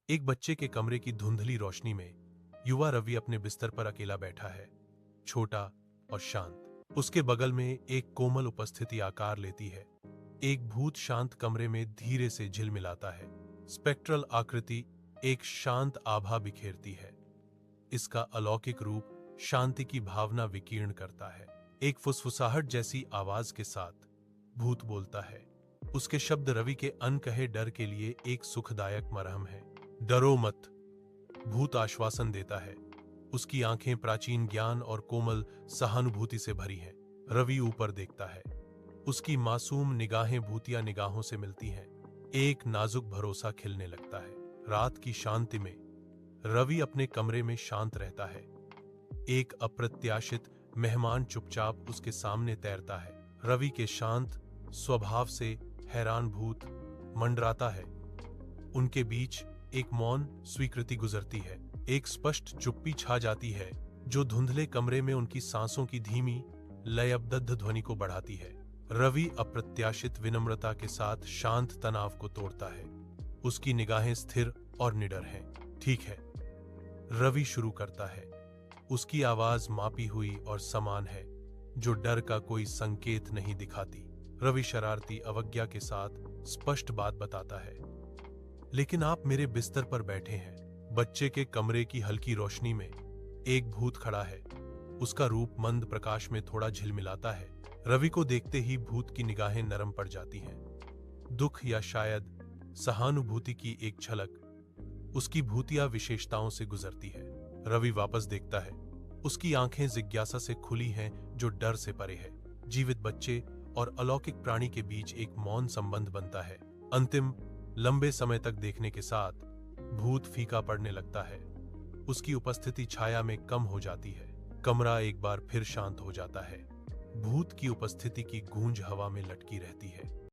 एक बच्चे के कमरे की धुंधली रोशनी में युवा रवि अपने बिस्तर पर अकेला बैठा है, छोटा और शांत। उसके बगल में एक कोमल उपस्थिति आकार लेती है। एक भूत शांत कमरे में धीरे से झिलमिलाता है। स्पेक्ट्रल आकृति एक शांत आभा बिखेरती है। इसका अलौकिक रूप शांति की भावना विकीर्ण करता है। एक फुसफुसाहट जैसी आवाज के साथ भूत बोलता है। उसके शब्द रवि के अनकहे डर के लिए एक सुखदायक मरहम है। डरो मत, भूत आश्वासन देता है। उसकी आंखें प्राचीन ज्ञान और कोमल सहानुभूति से भरी हैं। रवि ऊपर देखता है। उसकी मासूम निगाहें भूतिया निगाहों से मिलती हैं। एक नाजुक भरोसा खिलने लगता है। रात की शांति में रवि अपने कमरे में शांत रहता है। एक अप्रत्याशित मेहमान चुपचाप उसके सामने तैरता है। रवि के शांत स्वभाव से हैरान भूत मंडराता है। उनके बीच एक मौन स्वीकृति गुजरती है। एक स्पष्ट चुप्पी छा जाती है जो धुंधले कमरे में उनकी सांसों की धीमी लयबद्ध ध्वनि को बढ़ाती है। रवि अप्रत्याशित विनम्रता के साथ शांत तनाव को तोड़ता है। उसकी निगाहें स्थिर और निडर हैं। ठीक है, रवि शुरू करता है। उसकी आवाज मापी हुई और समान है, जो डर का कोई संकेत नहीं दिखाती। रवि शरारती अवज्ञा के साथ स्पष्ट बात बताता है, लेकिन आप मेरे बिस्तर पर बैठे हैं। बच्चे के कमरे की हल्की रोशनी में एक भूत खड़ा है। उसका रूप मंद प्रकाश में थोड़ा झिलमिलाता है। रवि को देखते ही भूत की निगाहें नरम पड़ जाती हैं। दुख या शायद सहानुभूति की एक झलक उसकी भूतिया विशेषताओं से गुजरती है। रवि वापस देखता है। उसकी आंखें जिज्ञासा से खुली हैं, जो डर से परे है। जीवित बच्चे और अलौकिक प्राणी के बीच एक मौन संबंध बनता है। अंतिम लंबे समय तक देखने के साथ भूत फीका पड़ने लगता है। उसकी उपस्थिति छाया में कम हो जाती है। कमरा एक बार फिर शांत हो जाता है। भूत की उपस्थिति की गूंज हवा में लटकी रहती है।